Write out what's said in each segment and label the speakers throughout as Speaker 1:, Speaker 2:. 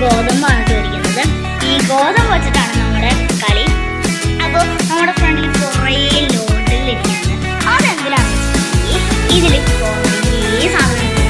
Speaker 1: ഗോതമ്പാണ് ഇട്ടിരിക്കുന്നത്. ഈ ഗോതമ്പ് വെച്ചിട്ടാണ് നമ്മുടെ കളി. അപ്പോൾ നമ്മുടെ ഫ്രണ്ടിൽ കുറേ ലോഡിലിരിക്കുന്നത്. അതെന്തിനാണെന്ന് വെച്ചിട്ടുണ്ടെങ്കിൽ ഇതിൽ കുറേ സാധനങ്ങൾ,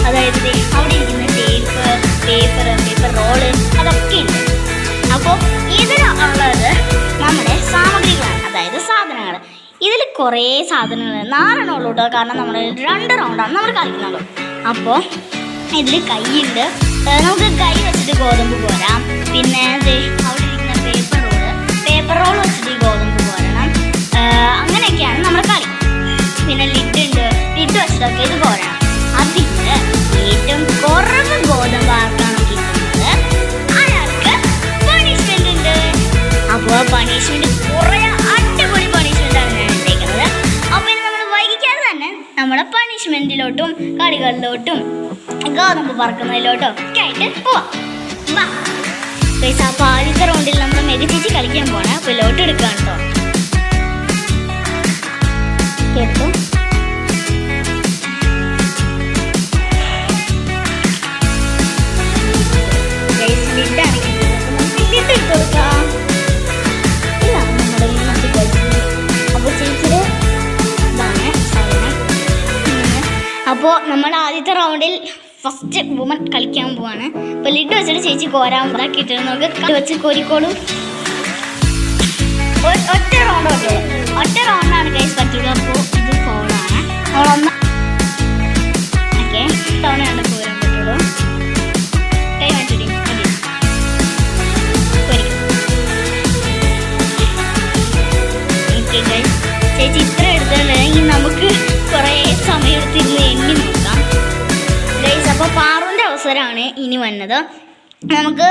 Speaker 1: അതായത് അവിടെ ഇരിക്കുന്ന ടേപ്പ്, പേപ്പർ റോള് അതൊക്കെ ഉണ്ട്. അപ്പോൾ ഇതിലുള്ളത് നമ്മുടെ സാമഗ്രികളാണ്, അതായത് സാധനങ്ങൾ. ഇതിൽ കുറേ സാധനങ്ങൾ 4 എണ്ണം ഉള്ളൂ കേട്ടോ. കാരണം നമ്മൾ 2 റൗണ്ടാണ് നമ്മൾ കളിക്കുന്നത്. അപ്പോൾ ഇതിൽ കൈയുണ്ട്, നമുക്ക് കൈ വെച്ചിട്ട് ഗോതമ്പ് പോരാം. പിന്നെ അവിടെ ഇരിക്കുന്ന പേപ്പർ റോൾ വെച്ചിട്ട് ഈ ഗോതമ്പ് പോരണം. അങ്ങനെയൊക്കെയാണ് നമ്മുടെ കളി. പിന്നെ ലിഡ് വെച്ചിട്ടൊക്കെ ഇത് പോരണം. അതിൽ ഏറ്റവും കുറവ് ഗോതമ്പ് ആർക്കാണോ കിട്ടുന്നത് അയാൾക്ക് പണിഷ്മെന്റ് ഉണ്ട്. അപ്പോൾ പണിഷ്മെന്റ് കുറേ അടിപൊളി പണിഷ്മെന്റാണ് ഞാൻ ഇട്ടേക്കുന്നത്. അപ്പോൾ ഇനി നമ്മൾ വൈകിക്കാതെ തന്നെ നമ്മുടെ പണിഷ്മെന്റിലോട്ടും കളികളിലോട്ടും ഗോതമ്പ് പറക്കുന്നതിലോട്ടോ ഒക്കെ ആയിട്ട് പോവാം. അപ്പോൾ ആദ്യത്തെ റൗണ്ടിൽ നമ്മൾ മെഗചേച്ചി കളിക്കാൻ പോണേ. അപ്പോൾ ലോട്ട് എടുക്കുകയാണ് കേട്ടോ. കേട്ടോ ലിഡാണ് ലിഡ് ഇട്ട് കൊടുക്കാം. ഇല്ല നമ്മുടെ ലിഡ് കഴിച്ചു. അപ്പോൾ ചേച്ചിയുടെ ഇതാണ് സാധനം. അപ്പോൾ നമ്മൾ ആദ്യത്തെ റൗണ്ടിൽ ഫസ്റ്റ് വുമൺ കളിക്കാൻ പോവാണ്. അപ്പോൾ ലിഡ് വെച്ചിട്ട് ചേച്ചി കോരാൻ ഇതാക്കിയിട്ട് നമുക്ക് വെച്ച് കോരിക്കോളൂ. ഒറ്റ റൗണ്ടാണ് ഗൈസ് പറ്റുള്ളൂ. അപ്പോൾ ഇത് ഫോളാണ്. നമ്മളൊന്ന് ഓക്കെ തവണയാണ് കോരാൻ പറ്റുള്ളൂ. കൈ മാറ്റി ഓക്കെ ഗൈസ്. ചേച്ചി ഇത്ര എടുത്തിട്ടുണ്ടെങ്കിൽ നമുക്ക് കുറേ സമയം എടുത്തിരുന്ന് എണ്ണി നോക്കാം ഗൈസ്. അപ്പോൾ പാറുവിൻ്റെ അവസരമാണ് ഇനി വന്നത്. നമുക്ക്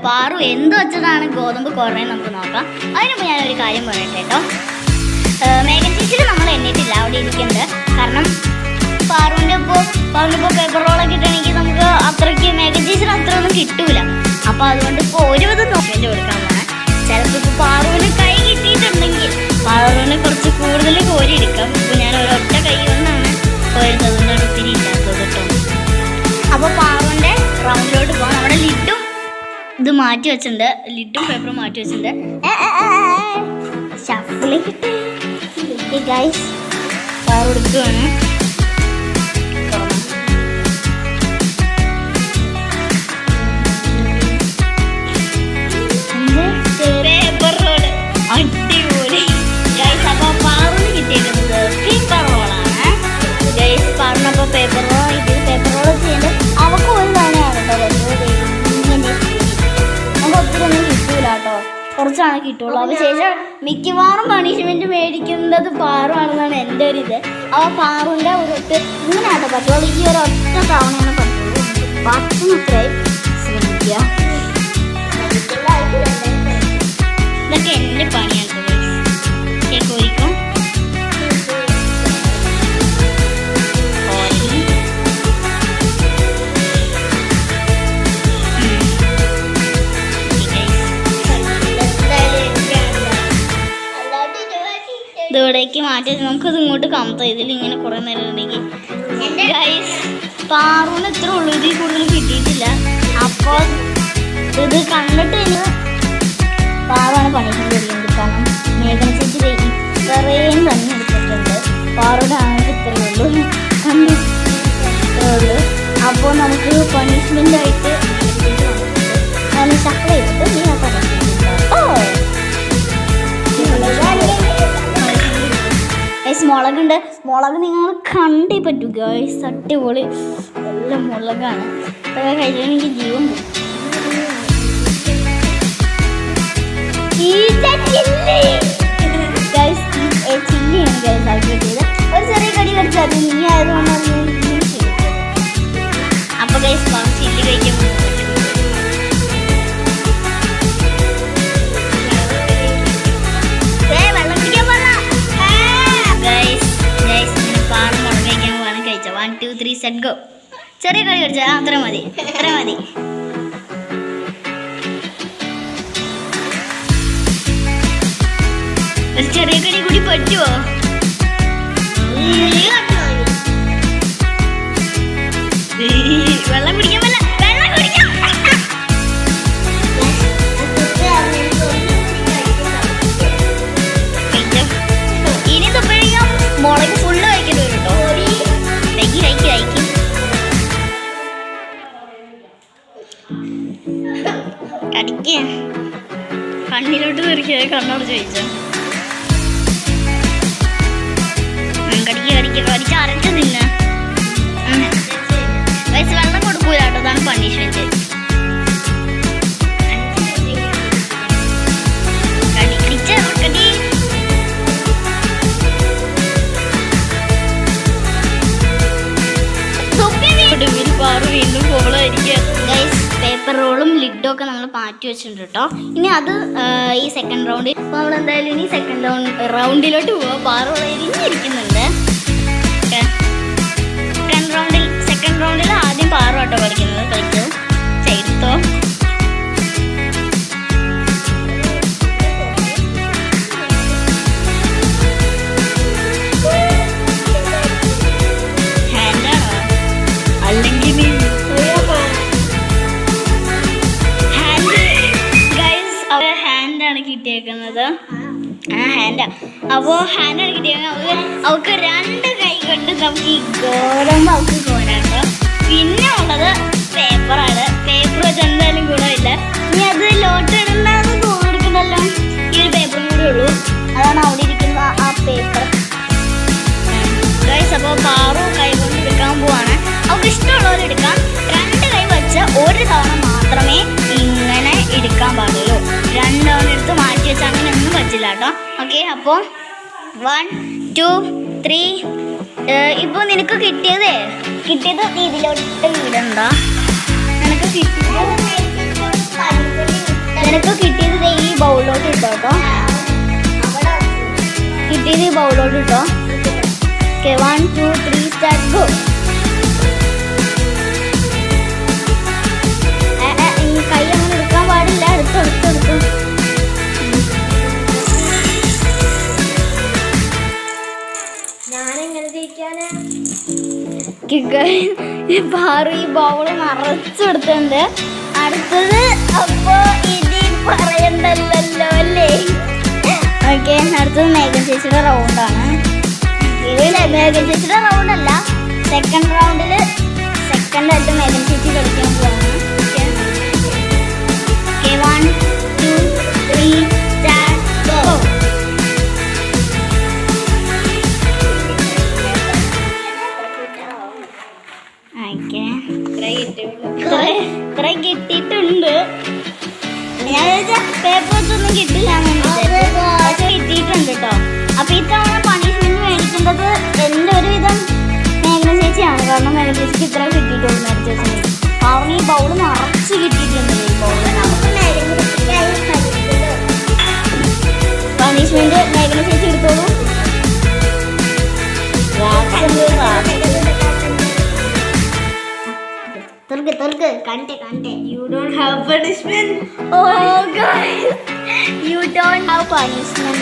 Speaker 1: പാറു എന്ത് വെച്ചതാണ് ഗോതമ്പ് കുറേന്ന് നമുക്ക് നോക്കാം. അതിനുമ്പോൾ ഞാനൊരു കാര്യം പറയട്ടെ കേട്ടോ. മേഘചേച്ചിയിൽ നമ്മൾ എണ്ണിട്ടില്ല, അവിടെ ഇരിക്കുന്നുണ്ട്. കാരണം പാറുവിൻ്റെ ഇപ്പോൾ പേപ്പർ റോളൊക്കെ ഇട്ടുണ്ടെങ്കിൽ നമുക്ക് അത്രയ്ക്ക് മേഘചേച്ചിന് അത്രയൊന്നും കിട്ടൂല. അപ്പോൾ അതുകൊണ്ട് ഇപ്പോൾ 20 നോക്കിൻ്റെ കൊടുക്കാൻ പോകണം. ചിലപ്പോൾ ഇപ്പോൾ പാറുവിന് കൈ കിട്ടിയിട്ടുണ്ടെങ്കിൽ പാറുവിന് കുറച്ച് കൂടുതൽ കോരി എടുക്കാം. ഇപ്പോൾ ഞാൻ ഒരൊറ്റ കൈ കൊണ്ടാണ് കോരുന്നത്, ഒത്തിരി ഇല്ലാത്തത് കേട്ടോ. അപ്പോൾ പാറുവിൻ്റെ റൗണ്ടിലോട്ട് പോകാം. നമ്മുടെ ലിഡും ഇത് മാറ്റി വെച്ചിട്ടുണ്ട്, ലിഡും പേപ്പറും മാറ്റി വെച്ചിട്ടുണ്ട്. ഷഫിളി കിട്ടി ഗൈസ്. പാറു എടുക്കുകയാണ്. പേപ്പർ റോള് അടിപൊളി ഗൈസ്. അപ്പോൾ പാറുവിന് കിട്ടിയിരിക്കുന്നത് പേപ്പർ റോളാണ് ഗൈസ്. പാറിനപ്പോൾ പേപ്പർ റോൾ, ഇതിൽ പേപ്പർ റോൾ ചെയ്യേണ്ടത് അവർക്ക് ഒരു തവണയാണ് കേട്ടോ. നമുക്ക് ഒത്തിരി ഒന്നും കിട്ടൂല കേട്ടോ, കുറച്ചാണ് കിട്ടുള്ളൂ. അപ്പോൾ ശേഷം മിക്കവാറും പണിഷ്മെന്റ് മേടിക്കുന്നത് പാറുവാണെന്നാണ് എൻ്റെ ഒരു ഇത്. അപ്പോൾ പാറുവിൻ്റെ ഒരൊട്ട് ഇങ്ങനെയാട്ടോ പറ്റുള്ളൂ. ഈ ഒരു ഒറ്റ തവണയാണ് പറ്റുള്ളൂ. പറ്റുന്നത്രയും ശ്രമിക്കുക. ഇതൊക്കെ എൻ്റെ പണിയാണ് കേക്ക് ഒരിക്കും. ഇതോടേക്ക് മാറ്റി നമുക്കത് ഇങ്ങോട്ട് കമത്താം. ഇതിൽ ഇങ്ങനെ കുറേ നേരം ഉണ്ടെങ്കിൽ ഗൈസ് പാറുവിന് എത്ര ഉള്ളൂ, ഇതിൽ കൂടുതൽ കിട്ടിയിട്ടില്ല. അപ്പോൾ ഇത് കണ്ടിട്ട് ഇനി പാറുവാണ് പണിഷ്മെന്റ് കൊടുക്കുന്നത്. കാരണം മേഘചേച്ചി ഇത്രയും തന്നെ എടുത്തിട്ടുണ്ട്. പാറുടെ ആണെങ്കിൽ ഇത്രയേ ഉള്ളൂ, ഇത്രയേ ഉള്ളൂ. അപ്പോൾ നമുക്ക് പണിഷ്മെൻ്റായിട്ട് ഷഫിൾ ചെയ്തിട്ട് നീ ആ പണിഷ്മെന്റ് മുളകുണ്ട്. മുളക് നിങ്ങൾ കണ്ടേ പറ്റൂ ഗൈസ്, അടിപൊളി നല്ല മുളകാണ്. അതൊക്കെ കഴിക്കാൻ എനിക്ക് ജീവൻ പോകും. Set go. ചെറിയ കളി കളിച്ചാൽ അത്ര മതി, അത്ര മതി. ഒരു ചെറിയ കളി കൂടി പറ്റുമോ? വെള്ളം കുടിക്കാൻ പറ്റില്ല, വെള്ളം കുടിക്കാം. ഇനി തുപ്പഴിക്കാം. മുളക് ഫുള്ള് കഴിക്കേണ്ടി വരും കേട്ടോ. കഴിക്കും കഴിക്കും കഴിക്കും. കടിക്ക കണ്ണിലോട്ട് തെറിക്കാതെ കണ്ണോട് ചോദിച്ചോ. കടിക്ക കടിക്ക കടിച്ച് അരച്ച് തിന്ന. വെള്ളം കൊടുക്കൂല കേട്ടോ, അതാണ് പണിഷ്മെന്റ്. വീണ്ടും പേപ്പർ റോളും ലിഡും ഒക്കെ നമ്മൾ മാറ്റി വെച്ചിട്ടുണ്ട് കേട്ടോ. ഇനി അത് ഈ സെക്കൻഡ് റൗണ്ടിൽ ഇപ്പോൾ നമ്മൾ എന്തായാലും ഇനി സെക്കൻഡ് റൗണ്ടിലോട്ട് പോവാം. പാറ ഇരിക്കുന്നുണ്ട്. സെക്കൻഡ് റൗണ്ടിൽ ആദ്യം പാറ കേട്ടോ കളിക്കുന്നത്. കളിച്ചത് ചെയ്തോ. കിട്ടിയേക്കുന്നത് അപ്പോൾ ഹാൻഡാണ് കിട്ടിയേക്കുന്നത്. അവൾക്ക് 2 കൈ കൊണ്ട് നമുക്ക് ഈ ഗോതമ്പ് അവൾക്ക് കോരാട്ടോ. പിന്നെ ഉള്ളത് പേപ്പറാണ്. പേപ്പർ വെച്ച് എന്തായാലും ഗുണമില്ല. ഇനി അത് ലോട്ട് ഇടണ്ടെന്ന് തോന്നിയിരിക്കണല്ലോ. ഈ ഒരു പേപ്പറും കൂടെ ഉള്ളൂ. അതാണ് അവിടെ ഇരിക്കുന്ന ആ പേപ്പർ. ഗൈസ് അപ്പോൾ പാറു കൈ കൊണ്ട് എടുക്കാൻ പോവാണ്. അവൾക്ക് ഇഷ്ടമുള്ളവർ എടുക്കാം. 2 കൈ വെച്ച് ഒരു തവണ മാത്രമേ ഇങ്ങനെ എടുക്കാൻ പാടുള്ളൂ. 2 തവണ എടുത്ത് മാറ്റി വെച്ച് അങ്ങനെ ഒന്നും പറ്റില്ല കേട്ടോ. ഓക്കെ, അപ്പോൾ 1 2 3. ഇപ്പോൾ നിനക്ക് കിട്ടിയത് ഇതിലോട്ട് ഇടണ്ട. നിനക്ക് കിട്ടിയത് ഈ ബൗളിലോട്ട് ഇട്ടോ കേട്ടോ. കിട്ടിയത് ഈ ബൗളിലോട്ട് ഇട്ടോ. Okay, 1 2 3 start go. കൈ അങ്ങനെ എടുക്കാൻ പാടില്ല. എടുത്തു. പാറു ഈ ബൗള് നിറച്ചെടുത്തുണ്ട്. അടുത്തത് അപ്പോ ഇനി പറയണ്ടല്ലോ അല്ലേ. ഓക്കെ, അടുത്തത് മേഘൻ ചേച്ചിയുടെ റൗണ്ടാണ്. ഇതിൽ മേഘൻ ചേച്ചിയുടെ റൗണ്ട് അല്ല, സെക്കൻഡ് റൗണ്ടില് സെക്കൻഡായിട്ട് മേഘൻ ചേച്ചി കളിക്കാൻ പോവാണ്. 1 2 3 start go. ഇത്ര കിട്ടിയിട്ടുണ്ട്. ഞാൻ പേപ്പർ വെച്ചൊന്നും കിട്ടില്ല, കിട്ടിയിട്ടുണ്ട് കേട്ടോ. അപ്പൊ ഇത്തവണ പണിഷ്മെന്റ് മേടിക്കേണ്ടത് എൻ്റെ ഒരുവിധം മേഘന ചേച്ചിയാണ്. കാരണം മേഘന ചേച്ചിക്ക് ഇത്ര കിട്ടിയിട്ടുള്ളൂ. നേരത്തെ കാരണം ഈ ബൗള് നിറച്ച് കിട്ടിയിട്ടുണ്ട്. ഈ പണിഷ്മെന്റ് മേഘന ചേച്ചി എടുത്തോളൂ. You don't have punishment. Oh guys, you don't have punishment.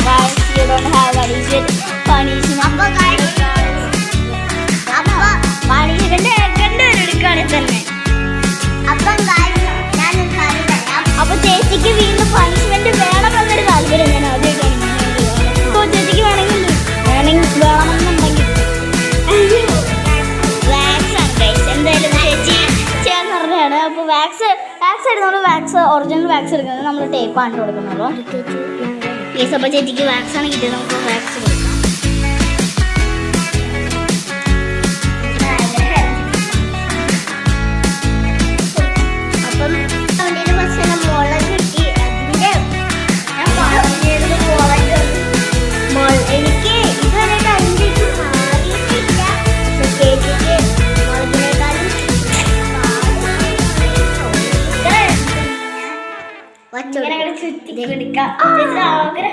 Speaker 1: Guys, you don't have punishment. Appa guys, punishment എടുക്കാണെ തന്നെ. അപ്പം guys, ഞാൻ ഒരു കാര്യം പറയാം. അപ്പൊ ചേച്ചിക്ക് വീണ്ടും പണിഷ്മെന്റ് വേണമെന്നൊരു താല്പര്യം ഞാൻ ആദ്യമായിട്ടാണ്. ചേച്ചിക്ക് വേണമെന്നുണ്ടെങ്കിൽ എന്തായാലും ചേച്ചി ചെയ്യാൻ പറഞ്ഞതാണ്. അപ്പോൾ വാക്സ് എടുക്കുന്നുള്ളൂ. ഒറിജിനൽ വാക്സ് എടുക്കുന്നത് നമ്മൾ ടേപ്പാണ് കൊടുക്കുന്നുള്ളൂ. പ്ലീസ്, അപ്പോൾ ചേച്ചിക്ക് വാക്സാണ് കിട്ടിയത്. നമുക്ക് വാക്സ് കൊടുക്കാം. അപ്പം അതിൻ്റെ പക്ഷേ മുളക് കിട്ടി. എനിക്ക് ഇതുവരെയായിട്ട് അതിൻ്റെ മാറിയിട്ടില്ല. പക്ഷെ ചേച്ചിക്ക് മുളകിനേക്കാളും ചുറ്റി കൊടുക്കാം. ആഗ്രഹം